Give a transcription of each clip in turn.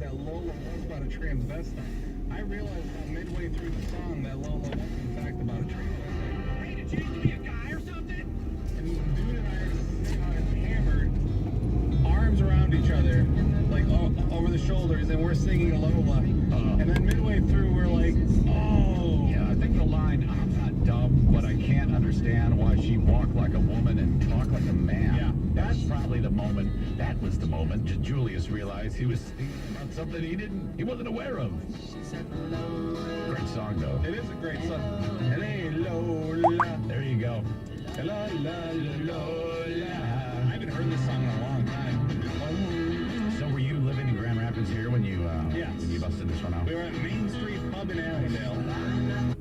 that Lola was about a transvestite. I realized about midway through the song that Lola was in fact about a transvestite. Hey, did you used to be a guy or something? And the dude and I are sitting on his hammered, arms around each other, like over the shoulders, and we're singing Lola. And then midway through, we're like, oh. Yeah, I think the line, I'm not dumb, but I can't understand why she walked like a woman and talked like a man. Yeah. That's probably the moment, that was the moment Julius realized he was thinking about something he wasn't aware of. Great song, though. It is a great song. Hey, Lola. There you go. La, la, la, Lola. I haven't heard this song in a long time. So were you living in Grand Rapids here when you, Yes. when you busted this one out? We were at Main Street Pub in Allendale.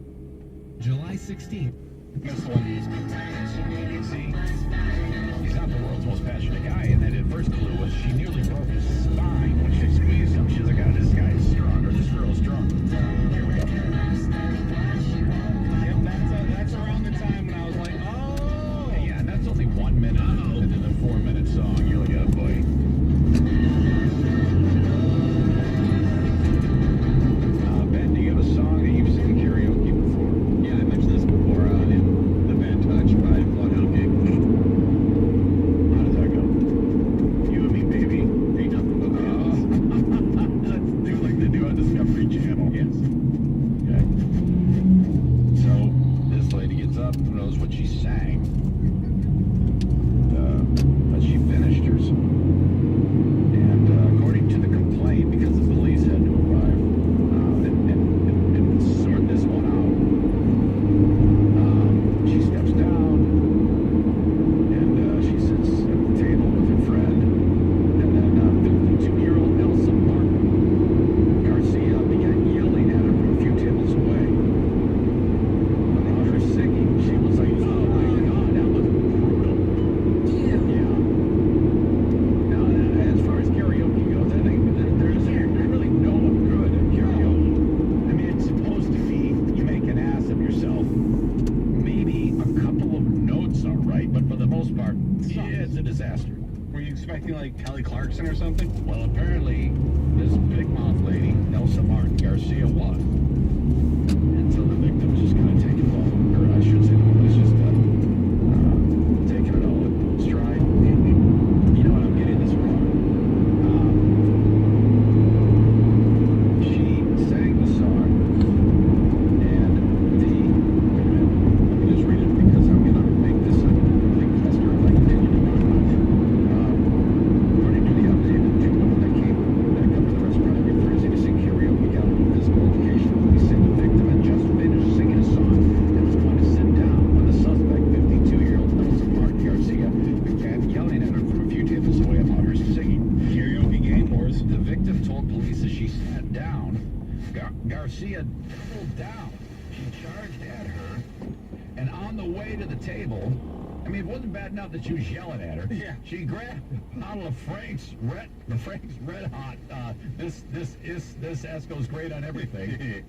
July 16th. Missed one. See, he's not the world's most passionate guy, and then at first clue was she nearly broke his spine when she squeezed him. She's like, oh, this guy's strong, or this girl's strong. Here we go. Yep, that's around the time when I was like, oh. Yeah, and that's only 1 minute into the 4-minute song. You're like, oh, boy. Ben, do you have a song that you've seen karaoke before? Yeah, I mentioned this before in the band Touch by Bloodhound Gig. How does that go? You and me, baby. Ain't nothing but bands. Let's do like they do on Discovery Channel. Yes. Okay. So this lady gets up, who knows what she sang, but she finished her song. And according to the complaint, because the police had to arrive and sort this one out, she steps down and she sits at the table with her friend, and then 52-year-old Elsa Martin Garcia began yelling at her from a few tables away. About her singing, she was like, oh my God, that was brutal. Yeah. Now, as far as karaoke goes, I think I really know I'm good at karaoke. I mean, it's supposed to be you make an ass of yourself. Maybe a couple of notes are right, but for the most part, yeah, it's a disaster. Were you expecting like Kelly Clarkson or something? Well, apparently, this big mouth lady, Elsa Martin Garcia, won. And so the victim's just kind of taking it all, or I should say, the woman's just taking it all in stride. You know what, I'm getting this wrong. She sang the song, and let me just read it because I'm going to make this a big cluster if I continue to talk about it. According to the update, two women that come to the restaurant every Thursday to sing karaoke out of this location. Police say the victim had just finished singing a song and was going to sit down when the suspect, 52-year-old Elsa Martin Garcia, began yelling at her from a few tables away about her singing. Karaoke game wars. The victim told police as she sat down, Garcia doubled down. She charged at her, and on the way to the table, I mean, it wasn't bad enough that she was yelling at her. Yeah. She grabbed a bottle of Frank's Red Hot. This Esco's great on everything.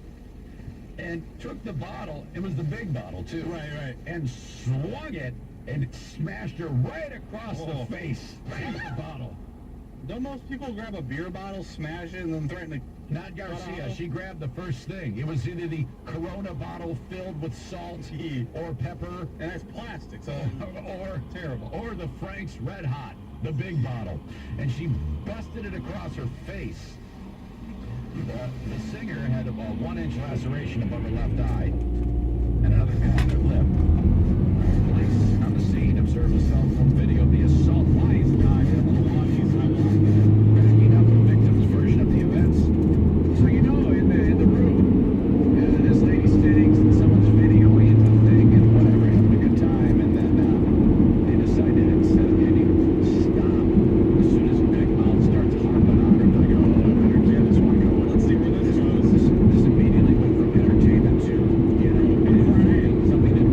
And took the bottle. It was the big bottle too. Right. And swung it and smashed her right across the face. Right with the bottle. Don't most people grab a beer bottle, smash it, and then threaten to... Not Garcia. She grabbed the first thing. It was either the Corona bottle filled with salt or pepper, And that's plastic, so... or Terrible. or the Frank's Red Hot, the big bottle, and she busted it across her face. The singer had a 1-inch laceration above her left eye and another cut on her lip. Police on the scene observed a cell phone video of the assault. Why is backing up the victim's version of the events? So you know, in the room, this lady sitting, someone's videoing the thing and whatever, having a good time, and then they decided instead of hitting stop, as soon as Big Mouth starts harping on her, they go, oh, I better get this one going. Let's see where this goes. This immediately went from entertainment to, something that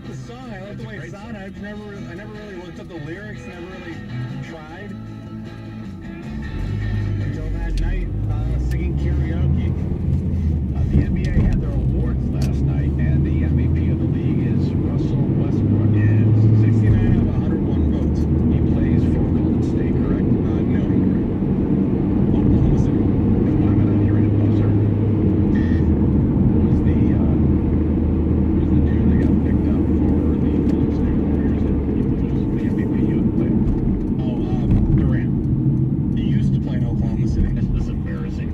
liked the song. I liked the way it sounded. I never really looked up the lyrics. Never really tried until that night singing karaoke. The NBA had their awards last night, and the MVP of the league is Russell Westbrook. And 69 out of 101 votes. He plays for Golden State, correct? No, incorrect. Oklahoma City. I'm not hearing a buzzer. Was the dude that got picked up for the Golden State Warriors that was the MVP you had played? Durant. He used to play in Oklahoma City. This is embarrassing.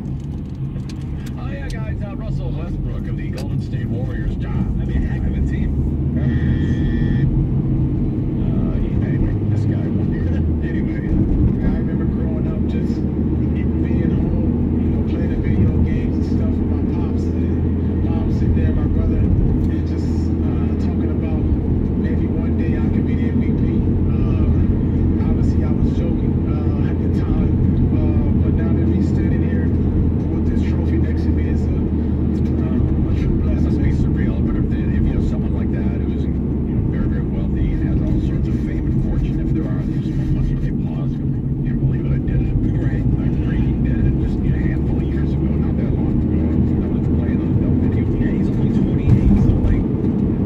Oh yeah, guys, Russell Westbrook of the Golden State Warriors. That'd be a heck of a team. This guy won. Anyway, I remember growing up just being home, playing the video games and stuff with my pops and mom sitting there, my brother, and just talking about maybe one day I could be the MVP. Obviously, I was joking at the time, but now that he's standing here with this trophy next to me, it's a true That blessing. must be surreal, but if you have someone like that who's very, very wealthy and has all sorts of fame and fortune, if there are these moments where they pause, can't believe it, I did it. Right. I'm Breaking did it just a handful of years ago, not that long ago. I was playing on the video Yeah, game. he's only 28, so like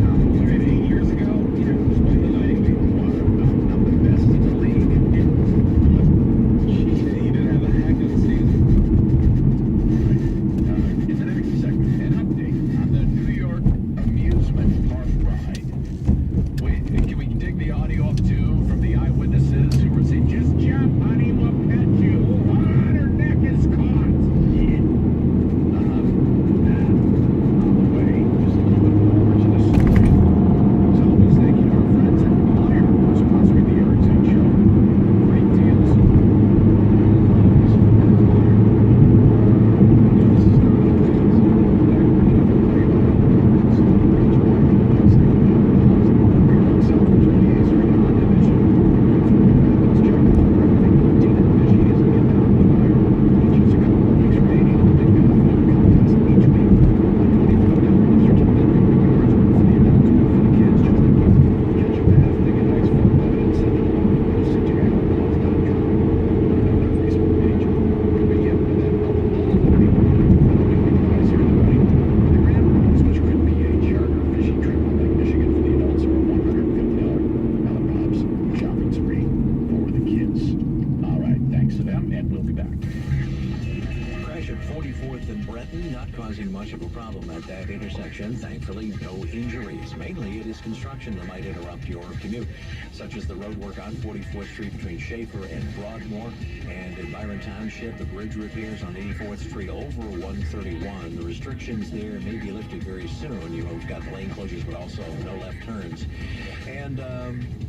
Now, 15 years ago. yeah, just playing the league. I'm the best in the league. He did have a heck of a season. In the next segment, an update on the New York amusement park ride. Wait, can we dig the audio up too from the eyewitnesses who were saying, "Just jump, honey, we'll pet you. On her neck is caught." Yeah. And on the way, just a little bit more to the story. As always, thank you to our friends at Meyer for sponsoring the Eric Zane Show. Great deals. Crash at 44th and Breton, not causing much of a problem at that intersection. Thankfully, no injuries. Mainly, it is construction that might interrupt your commute, such as the road work on 44th Street between Schaefer and Broadmoor, and in Byron Township, the bridge repairs on 84th Street over 131. The restrictions there may be lifted very soon. You've got the lane closures, but also no left turns. And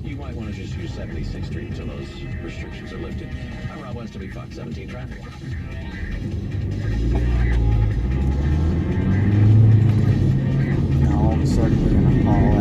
you might want to just use 76th Street until those restrictions are lifted. I'm Rob Weston, Fox 17 Traffic. Now all of a sudden we're gonna haul